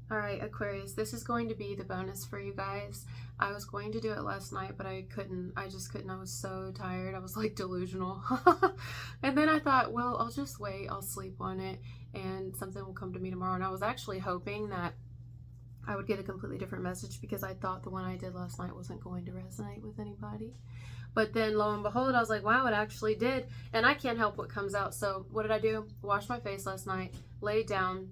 All right, Aquarius, this is going to be the bonus for you guys. I was going to do it last night, but I couldn't. I just couldn't. I was so tired. I was like delusional. And then I thought, well, I'll just wait. I'll sleep on it and something will come to me tomorrow. And I was actually hoping that I would get a completely different message because I thought the one I did last night wasn't going to resonate with anybody. But then lo and behold, I was like, wow, it actually did. And I can't help what comes out. So what did I do? Washed my face last night, laid down,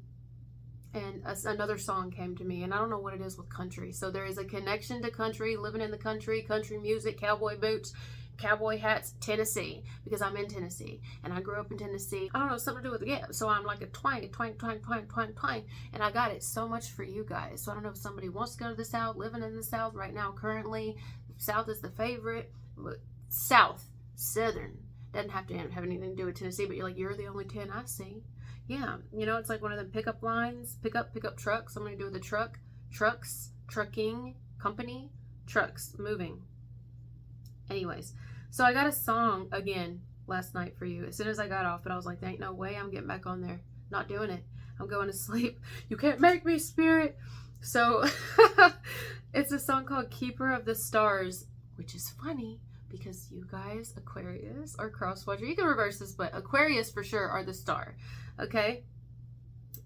and another song came to me, and I don't know what it is with country. So there is a connection to country, living in the country, country music, cowboy boots, cowboy hats, Tennessee, because I'm in Tennessee and I grew up in Tennessee. I don't know, something to do with it. Yeah, so I'm like a twang, twang, twang, twang, twang, twang, and I got it so much for you guys. So I don't know if somebody wants to go to the South, living in the South right now currently. The South is the favorite, but South, Southern, doesn't have to have anything to do with Tennessee, but you're like, you're the only 10 I see. Yeah, you know, it's like one of them pickup lines, pick up truck, something to do with the truck, trucks, trucking, company, trucks, moving. Anyways, so I got a song again last night for you as soon as I got off, but I was like, there ain't no way I'm getting back on there. Not doing it. I'm going to sleep. You can't make me, spirit. So it's a song called Keeper of the Stars, which is funny because you guys, Aquarius, are cross watcher. You can reverse this, but Aquarius for sure are the star. Okay,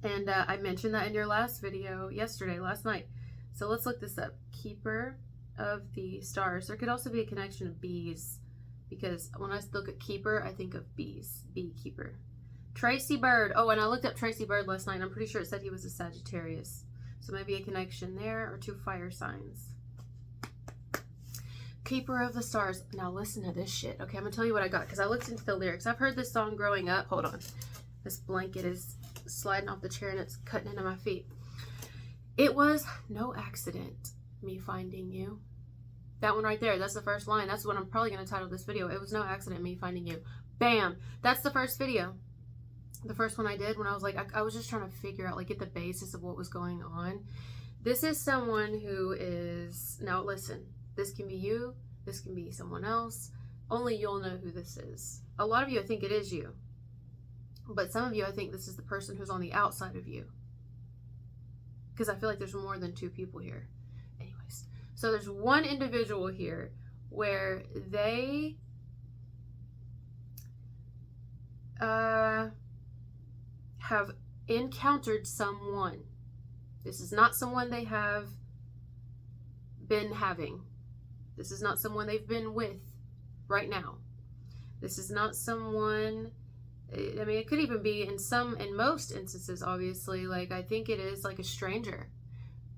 and I mentioned that in your last video last night. So let's look this up. Keeper of the Stars. There could also be a connection of bees, because when I look at keeper, I think of bees. Beekeeper. Tracy Bird. Oh, and I looked up Tracy Bird last night, and I'm pretty sure it said he was a Sagittarius. So maybe a connection there, or two fire signs. Keeper of the Stars. Now listen to this shit. Okay, I'm gonna tell you what I got, because I looked into the lyrics. I've heard this song growing up. Hold on. This blanket is sliding off the chair and it's cutting into my feet. It was no accident, me finding you. That one right there, that's the first line. That's what I'm probably going to title this video. It was no accident, me finding you. Bam! That's the first video. The first one I did when I was like, I was just trying to figure out, like, get the basis of what was going on. This is someone who is, now listen, this can be you, this can be someone else. Only you'll know who this is. A lot of you, I think it is you. But some of you, I think this is the person who's on the outside of you. Because I feel like there's more than two people here. Anyways, so there's one individual here where they have encountered someone. This is not someone they have been having. This is not someone they've been with right now. This is not someone... I mean, it could even be in most instances, obviously, like, I think it is like a stranger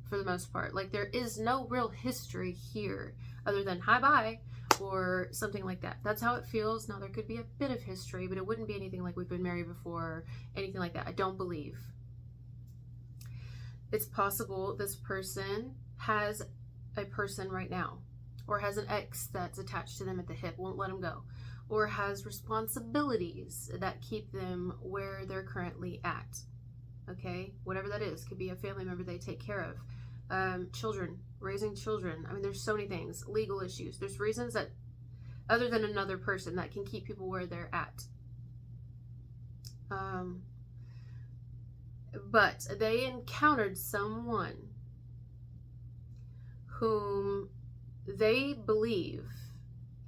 for the most part. Like, there is no real history here other than hi, bye, or something like that. That's how it feels. Now, there could be a bit of history, but it wouldn't be anything like we've been married before or anything like that. I don't believe. It's possible this person has a person right now, or has an ex that's attached to them at the hip, won't let them go, or has responsibilities that keep them where they're currently at. Okay, whatever that is. Could be a family member they take care of. Children, raising children. I mean, there's so many things. Legal issues. There's reasons that, other than another person, that can keep people where they're at. But they encountered someone whom they believe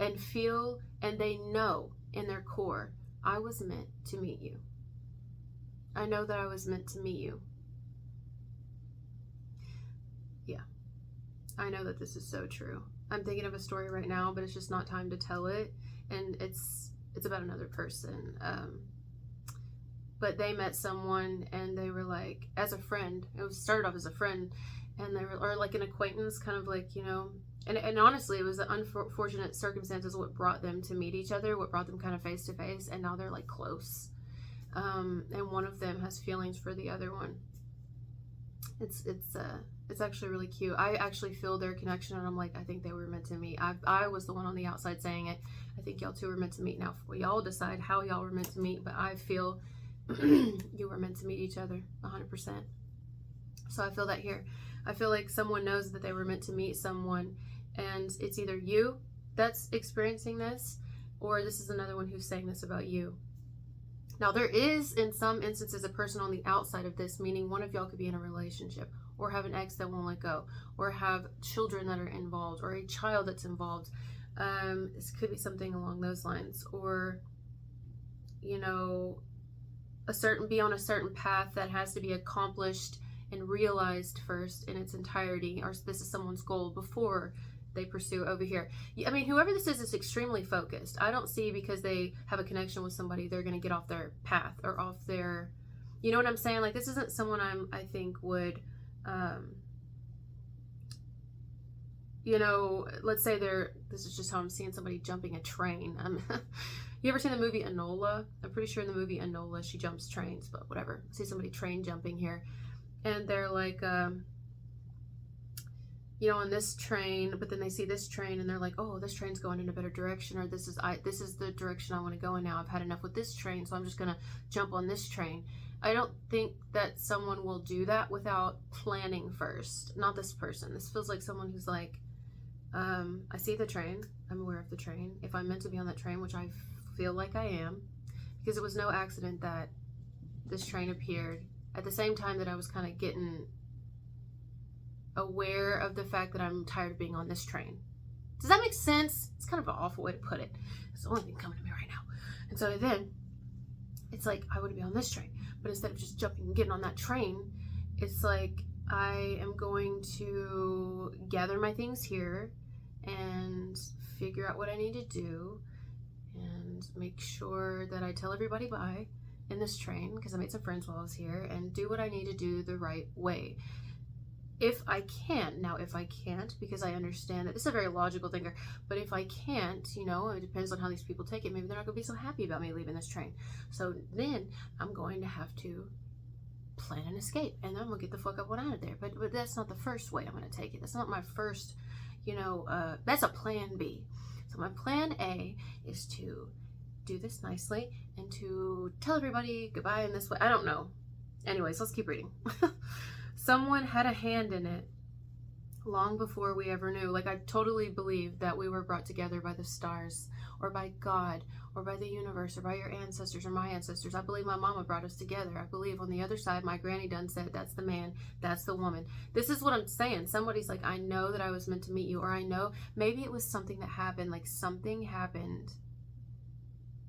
and feel and they know in their core, I was meant to meet you. I know that I was meant to meet you. Yeah, I know that this is so true. I'm thinking of a story right now, but it's just not time to tell it. And it's about another person. But they met someone and they were like, as a friend, it started off as a friend, and they were, or like an acquaintance, kind of like, you know, and honestly, it was the unfortunate circumstances what brought them to meet each other, what brought them kind of face to face, and now they're like close. And one of them has feelings for the other one. It's actually really cute. I actually feel their connection, and I'm like, I think they were meant to meet. I was the one on the outside saying it. I think y'all two were meant to meet. Now, y'all decide how y'all were meant to meet, but I feel you were meant to meet each other 100%. So I feel that here. I feel like someone knows that they were meant to meet someone, and it's either you that's experiencing this, or this is another one who's saying this about you. Now, there is, in some instances, a person on the outside of this, meaning one of y'all could be in a relationship, or have an ex that won't let go, or have children that are involved, or a child that's involved. This could be something along those lines, or, you know, be on a certain path that has to be accomplished and realized first in its entirety, or this is someone's goal before they pursue over here. I mean, whoever this is extremely focused. I don't see because they have a connection with somebody, they're going to get off their path or off their, you know what I'm saying? Like, this isn't someone I think would, you know, let's say this is just how I'm seeing somebody jumping a train. You ever seen the movie Enola? I'm pretty sure in the movie Enola, she jumps trains, but whatever. I see somebody train jumping here. And they're like, you know, on this train, but then they see this train and they're like, oh, this train's going in a better direction, or this is the direction I want to go in now. I've had enough with this train, so I'm just gonna jump on this train. I don't think that someone will do that without planning first. Not this person. This feels like someone who's like, I see the train, I'm aware of the train. If I'm meant to be on that train, which I feel like I am, because it was no accident that this train appeared at the same time that I was kind of getting aware of the fact that I'm tired of being on this train. Does that make sense? It's kind of an awful way to put it. It's the only thing coming to me right now. And so then it's like, I want to be on this train, but instead of just jumping and getting on that train, it's like I am going to gather my things here and figure out what I need to do and make sure that I tell everybody bye in this train, because I made some friends while I was here, and do what I need to do the right way. If I can. Now, if I can't, because I understand that this is a very logical thinker, but if I can't, you know, it depends on how these people take it. Maybe they're not going to be so happy about me leaving this train. So then I'm going to have to plan an escape, and then I'm going to get the fuck up out of there. But that's not the first way I'm going to take it. That's not my first, you know, that's a plan B. So my plan A is to do this nicely and to tell everybody goodbye in this way. I don't know. Anyways, let's keep reading. Someone had a hand in it long before we ever knew. Like, I totally believe that we were brought together by the stars, or by God, or by the universe, or by your ancestors, or my ancestors. I believe my mama brought us together. I believe on the other side, my granny done said, that's the man, that's the woman. This is what I'm saying. Somebody's like, I know that I was meant to meet you, or I know maybe it was something that happened, like something happened.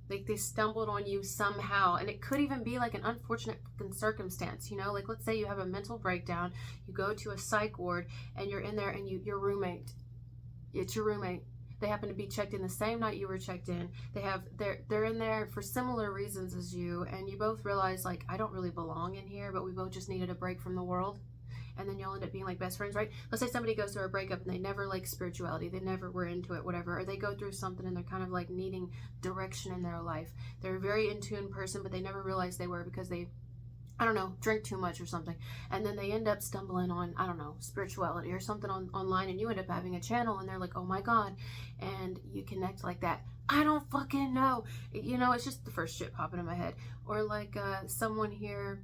Like they stumbled on you somehow, and it could even be like an unfortunate circumstance, you know, like let's say you have a mental breakdown, you go to a psych ward and you're in there, and your roommate, it's your roommate, they happen to be checked in the same night you were checked in, they're in there for similar reasons as you, and you both realize like, I don't really belong in here, but we both just needed a break from the world. And then y'all end up being like best friends, right? Let's say somebody goes through a breakup and they never like spirituality, they never were into it, whatever, or they go through something and they're kind of like needing direction in their life. They're a very in tune person, but they never realized they were, because they, I don't know, drink too much or something. And then they end up stumbling on, I don't know, spirituality or something online, and you end up having a channel and they're like, oh my God, and you connect like that. I don't fucking know. You know, it's just the first shit popping in my head. Or like someone here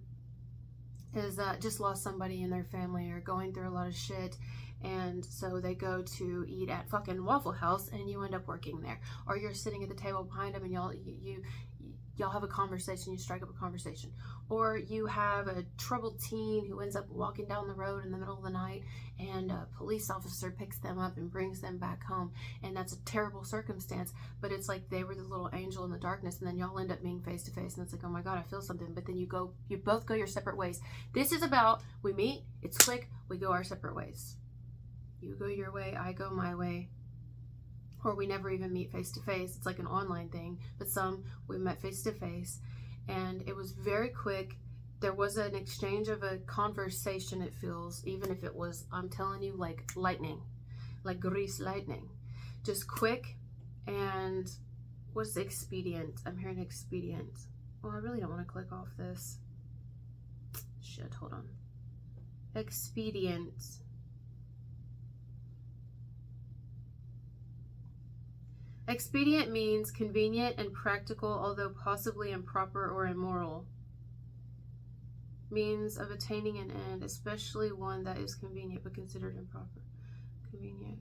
is just lost somebody in their family, or going through a lot of shit, and so they go to eat at fucking Waffle House, and you end up working there, or you're sitting at the table behind them, and y'all have a conversation, you strike up a conversation, or you have a troubled teen who ends up walking down the road in the middle of the night, and a police officer picks them up and brings them back home, and that's a terrible circumstance, but it's like they were the little angel in the darkness, and then y'all end up being face to face, and it's like, oh my God, I feel something, but then you both go your separate ways. This is about, we meet, it's quick, we go our separate ways. You go your way, I go my way. Or we never even meet face to face. It's like an online thing, but some we met face to face, and it was very quick. There was an exchange of a conversation, it feels, even if it was, I'm telling you, like lightning, like grease lightning, just quick. And what's expedient? I'm hearing expedient. Well, I really don't want to click off this. Shit, hold on. Expedient. Expedient means convenient and practical, although possibly improper or immoral. Means of attaining an end, especially one that is convenient but considered improper. Convenient.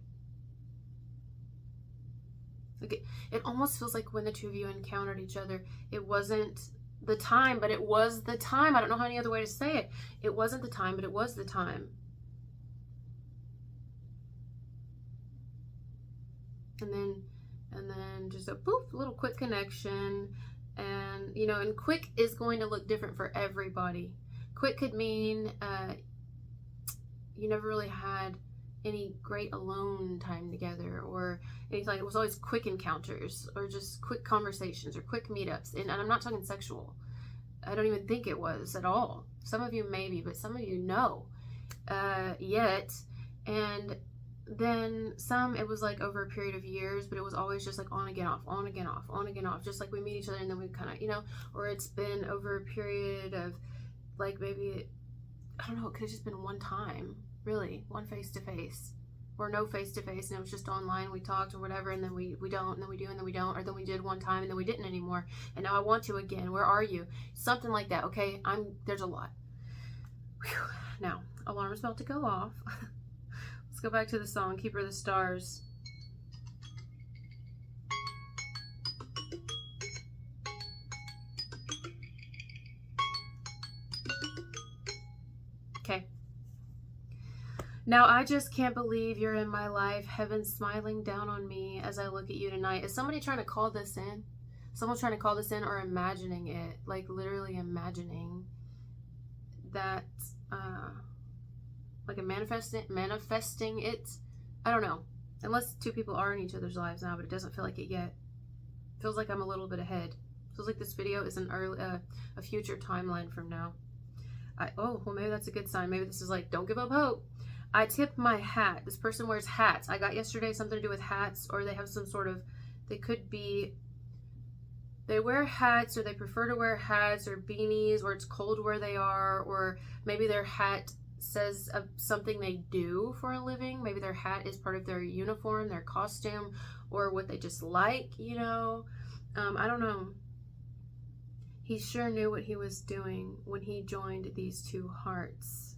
Okay. It almost feels like when the two of you encountered each other, it wasn't the time, but it was the time. I don't know any other way to say it. It wasn't the time, but it was the time. And then just a poof, little quick connection. And, you know, and quick is going to look different for everybody. Quick could mean you never really had any great alone time together or anything. Like, it was always quick encounters or just quick conversations or quick meetups. And I'm not talking sexual. I don't even think it was at all. Some of you maybe, but some of you no. Yet. And then some, it was like over a period of years, but it was always just like on again off, on again off, on again off. Just like we meet each other and then we kind of, you know, or it's been over a period of like maybe, I don't know, it could have just been one time, really, one face-to-face, or no face-to-face, and it was just online, we talked or whatever, and then we don't, and then we do, and then we don't, or then we did one time, and then we didn't anymore, and now I want to again, where are you? Something like that, okay? There's a lot. Whew. Now, alarm is about to go off. Let's go back to the song, Keeper of the Stars. Okay. Now I just can't believe you're in my life. Heaven's smiling down on me as I look at you tonight. Is somebody trying to call this in? Someone's trying to call this in or imagining it? Like literally imagining that, like a manifesting it? I don't know. Unless two people are in each other's lives now, but it doesn't feel like it yet. It feels like I'm a little bit ahead. It feels like this video is an early, a future timeline from now. Oh, well, maybe that's a good sign. Maybe this is like, don't give up hope. I tip my hat. This person wears hats. I got yesterday something to do with hats, or they have some sort of, they could be, they wear hats, or they prefer to wear hats or beanies, or it's cold where they are, or maybe their hat says something they do for a living. Maybe their hat is part of their uniform, their costume, or what they just like, you know. I don't know. He sure knew what he was doing when he joined these two hearts.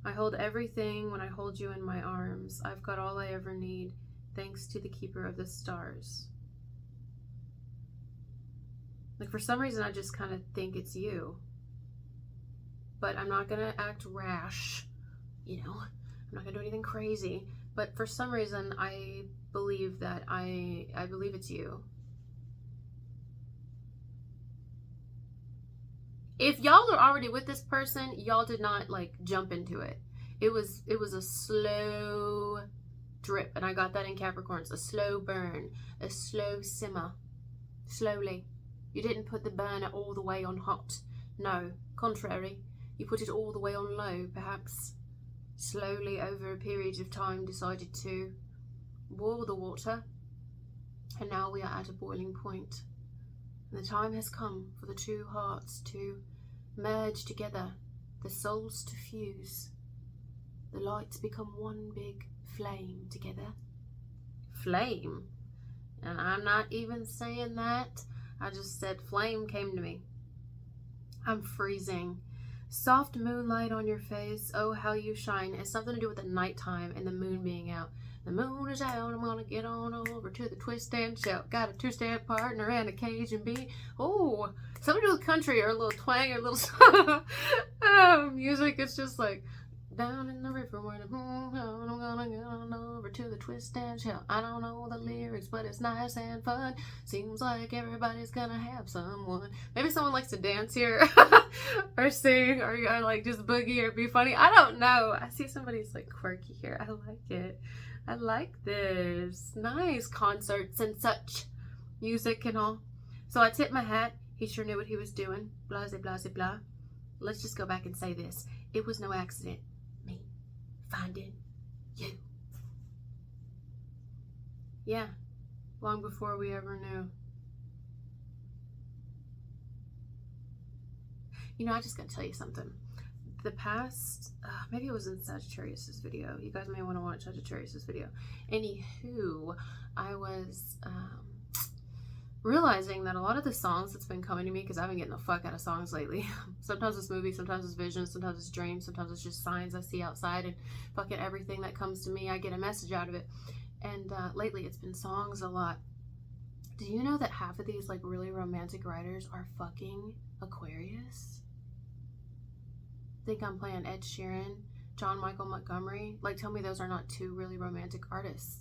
I hold everything when I hold you in my arms. I've got all I ever need, thanks to the Keeper of the Stars. Like, for some reason, I just kind of think it's you. But I'm not going to act rash, you know. I'm not going to do anything crazy. But for some reason, I believe that I believe it's you. If y'all are already with this person, y'all did not like jump into it. It was a slow drip, and I got that in Capricorns. A slow burn, a slow simmer, slowly. You didn't put the burner all the way on hot. No, contrary. You put it all the way on low, perhaps. Slowly, over a period of time, decided to boil the water. And now we are at a boiling point. And the time has come for the two hearts to merge together, the souls to fuse, the lights become one big flame together. Flame? And I'm not even saying that. I just said flame came to me. I'm freezing. Soft moonlight on your face, oh how you shine. It's something to do with the nighttime and the moon being out. The moon is out, I'm gonna get on over to the twist and shout. Got a two-step partner and a Cajun beat. Oh, something to do with country or a little twang or a little music. It's just like, down in the river where the moon out, I'm gonna get on over to the twist and shout. I don't know the lyrics, but it's nice and fun. Seems like everybody's gonna have someone. Maybe someone likes to dance here or sing or like just boogie or be funny. I don't know. I see somebody's like quirky here. I like it. I like this. Nice concerts and such. Music and all. So I tipped my hat. He sure knew what he was doing. Blah, blah, blah, blah. Let's just go back and say this. It was no accident. Me finding you. Yeah. Long before we ever knew. You know, I just gotta tell you something. The past, maybe it was in Sagittarius's video. You guys may want to watch Sagittarius's video. Anywho, I was realizing that a lot of the songs that's been coming to me, because I've been getting the fuck out of songs lately. Sometimes it's movies, sometimes it's visions, sometimes it's dreams, sometimes it's just signs I see outside, and fucking everything that comes to me, I get a message out of it. And lately it's been songs a lot. Do you know that half of these like really romantic writers are fucking Aquarius? Think I'm playing Ed Sheeran, John Michael Montgomery? Like, tell me those are not two really romantic artists.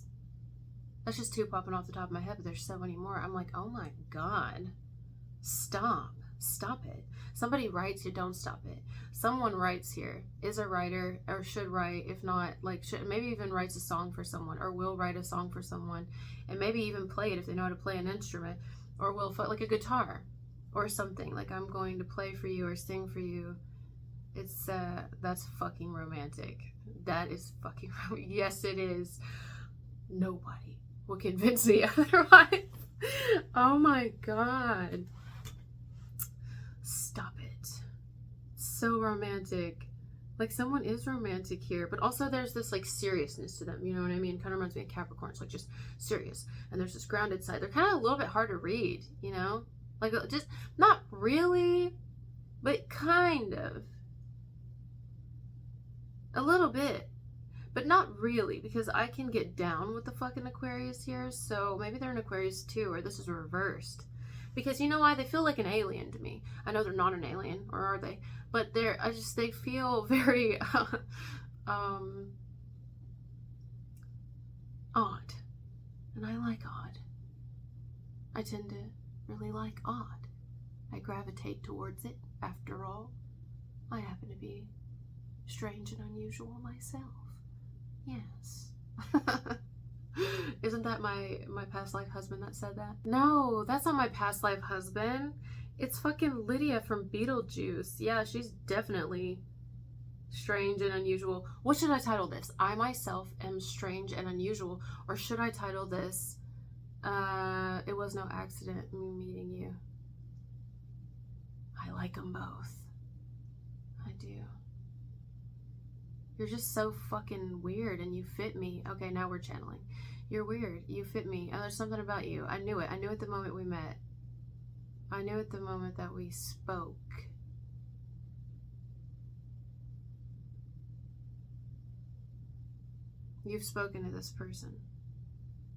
That's just two popping off the top of my head, but there's so many more. I'm like, oh my God. Stop it. Somebody writes, you don't stop it. Someone writes here, is a writer, or should write, if not, like, should maybe even writes a song for someone, or will write a song for someone, and maybe even play it if they know how to play an instrument, or will, like a guitar, or something, like, I'm going to play for you, or sing for you. It's, that's fucking romantic. That is fucking romantic. Yes, it is. Nobody will convince me otherwise. Oh my God. Stop it. So romantic. Like, someone is romantic here, but also there's this like seriousness to them, you know what I mean? Kind of reminds me of Capricorns, like just serious. And there's this grounded side. They're kind of a little bit hard to read, you know? Like, just not really, but kind of. A little bit. But not really, because I can get down with the fucking Aquarius here, so maybe they're an Aquarius too, or this is reversed. Because you know why? They feel like an alien to me. I know they're not an alien, or are they? But they feel very odd. And I like odd. I tend to really like odd. I gravitate towards it, after all. I happen to be strange and unusual myself. Yes. Isn't that my past life husband that said that? No, that's not my past life husband. It's fucking Lydia from Beetlejuice. Yeah, she's definitely strange and unusual. What should I title this? I myself am strange and unusual. Or should I title this, it was no accident me meeting you? I like them both. I do. You're just so fucking weird and you fit me. Okay, now we're channeling. You're weird. You fit me. Oh, there's something about you. I knew it. I knew it the moment we met. I knew it the moment that we spoke. You've spoken to this person.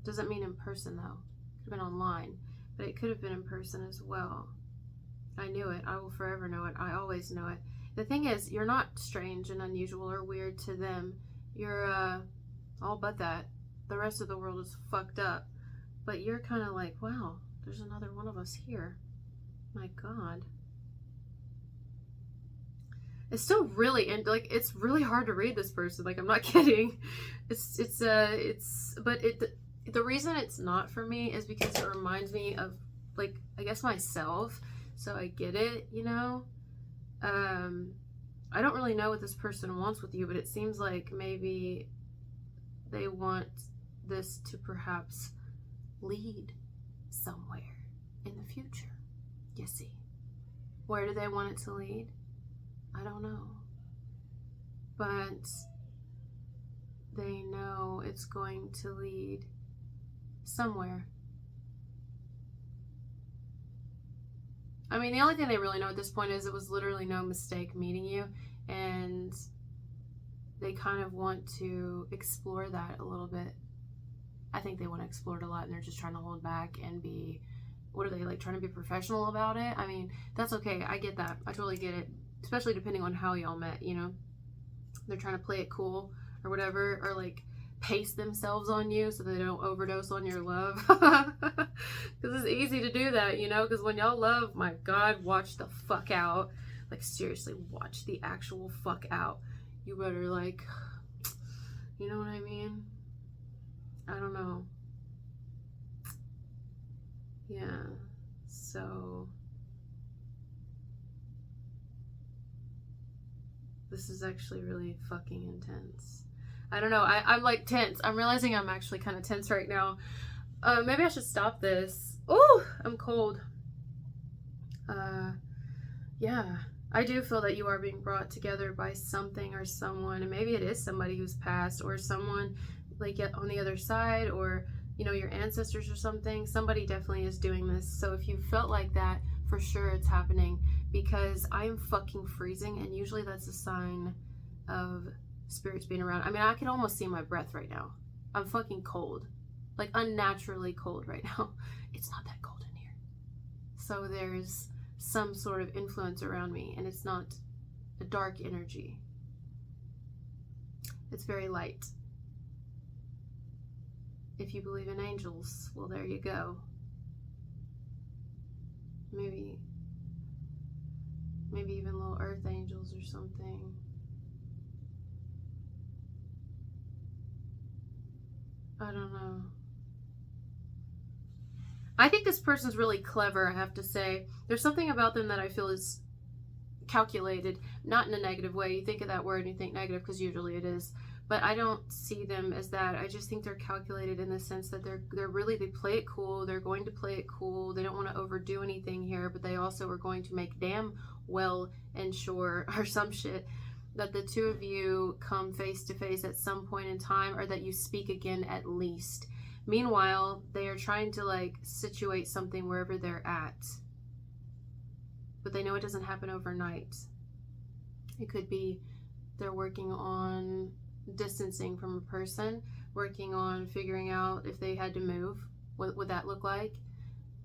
Doesn't mean in person though. Could have been online, but it could have been in person as well. I knew it. I will forever know it. I always know it. The thing is, you're not strange and unusual or weird to them. You're, all but that. The rest of the world is fucked up. But you're kind of like, wow, there's another one of us here. My God. It's still really, and like, it's really hard to read this person. Like, I'm not kidding. But the reason it's not for me is because it reminds me of, like, I guess myself. So I get it, you know? I don't really know what this person wants with you, but it seems like maybe they want this to perhaps lead somewhere in the future. You see. Where do they want it to lead? I don't know. But they know it's going to lead somewhere. I mean, the only thing they really know at this point is it was literally no mistake meeting you, and they kind of want to explore that a little bit. I think they want to explore it a lot, and they're just trying to hold back and be, what are they, like, trying to be professional about it? I mean, that's okay. I get that. I totally get it, especially depending on how y'all met, you know? They're trying to play it cool or whatever, or, like, pace themselves on you so they don't overdose on your love. Because it's easy to do that, you know? Because when y'all love, my God, watch the fuck out. Like, seriously, watch the actual fuck out. You better, like, you know what I mean? I don't know. Yeah, so this is actually really fucking intense. I don't know, I'm like tense. I'm realizing I'm actually kind of tense right now. Maybe I should stop this. Oh, I'm cold. Yeah, I do feel that you are being brought together by something or someone, and maybe it is somebody who's passed, or someone like on the other side, or, you know, your ancestors or something. Somebody definitely is doing this. So if you felt like that, for sure it's happening, because I am fucking freezing, and usually that's a sign of spirits being around. I mean, I can almost see my breath right now. I'm fucking cold. like unnaturally cold right now. It's not that cold in here. So there's some sort of influence around me, and it's not a dark energy. It's very light. If you believe in angels, well, there you go. Maybe even little earth angels or something. I don't know. I think this person's really clever, I have to say. There's something about them that I feel is calculated, not in a negative way. You think of that word and you think negative because usually it is. But I don't see them as that. I just think they're calculated in the sense that they play it cool. They're going to play it cool. They don't want to overdo anything here, but they also are going to make damn well ensure, or some shit, that the two of you come face to face at some point in time, or that you speak again at least. Meanwhile, they are trying to like situate something wherever they're at. But they know it doesn't happen overnight. It could be they're working on distancing from a person, working on figuring out if they had to move, what would that look like,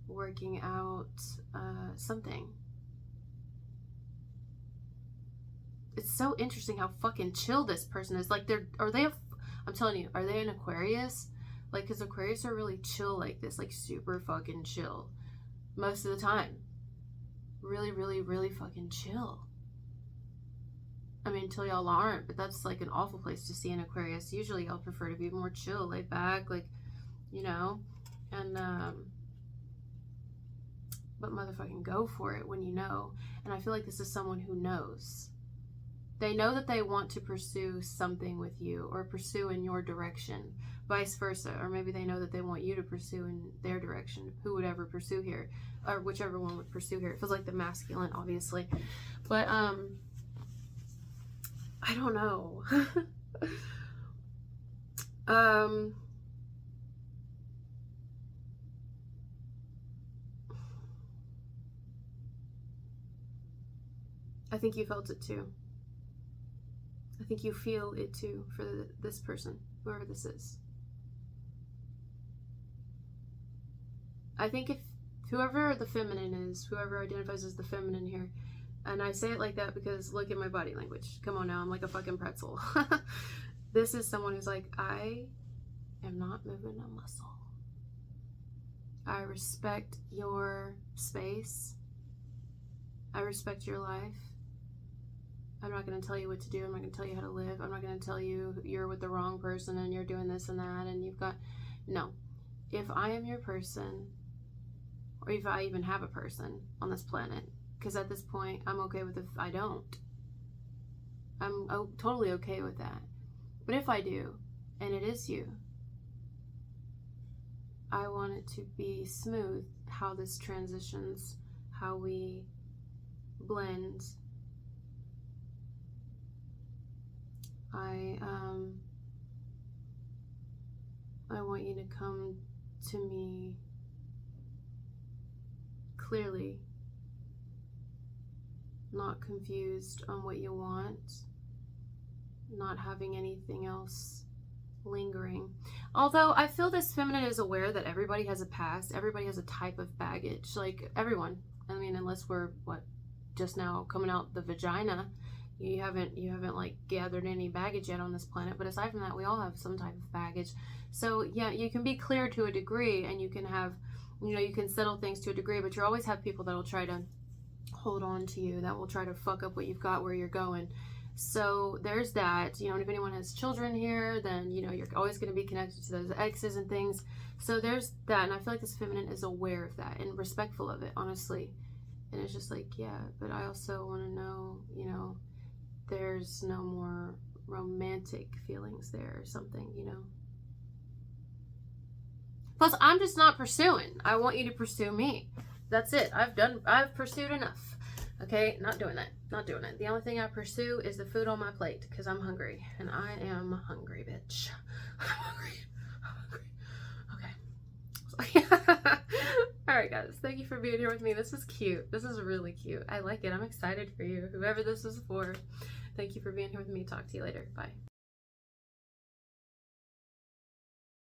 working out something. It's so interesting how fucking chill this person is. Like, I'm telling you, are they an Aquarius? Like, because Aquarius are really chill like this, like super fucking chill most of the time. Really, really, really fucking chill. I mean, until y'all aren't, but that's like an awful place to see an Aquarius. Usually y'all prefer to be more chill, laid back, like, you know, and, but motherfucking go for it when you know. And I feel like this is someone who knows. They know that they want to pursue something with you, or pursue in your direction, vice versa. Or maybe they know that they want you to pursue in their direction, who would ever pursue here, or whichever one would pursue here. It feels like the masculine, obviously. But, I don't know. I think you felt it too. I think you feel it too for this person, whoever this is. I think if whoever the feminine is, whoever identifies as the feminine here, and I say it like that because look at my body language. Come on now, I'm like a fucking pretzel. This is someone who's like, I am not moving a muscle. I respect your space. I respect your life. I'm not going to tell you what to do. I'm not going to tell you how to live. I'm not going to tell you you're with the wrong person and you're doing this and that and you've got... No. If I am your person, or if I even have a person on this planet, because at this point, I'm okay with if I don't. I'm totally okay with that. But if I do, and it is you, I want it to be smooth, how this transitions, how we blend. I want you to come to me clearly, not confused on what you want, not having anything else lingering. Although I feel this feminine is aware that everybody has a past, everybody has a type of baggage, like everyone. I mean, unless we're just now coming out the vagina, you haven't like gathered any baggage yet on this planet. But aside from that, we all have some type of baggage. So yeah, you can be clear to a degree, and you can have, you can settle things to a degree, but you always have people that will try to hold on to you, that will try to fuck up what you've got, where you're going. So there's that, and if anyone has children here, then, you're always going to be connected to those exes and things. So there's that. And I feel like this feminine is aware of that and respectful of it, honestly. And it's just like, yeah, but I also want to know, there's no more romantic feelings there or something, Plus, I'm just not pursuing. I want you to pursue me. That's it. I've pursued enough. Okay, not doing that. Not doing it. The only thing I pursue is the food on my plate, because I'm hungry. And I am hungry, bitch. I'm hungry. Okay. Alright, guys. Thank you for being here with me. This is cute. This is really cute. I like it. I'm excited for you. Whoever this is for. Thank you for being here with me. Talk to you later. Bye.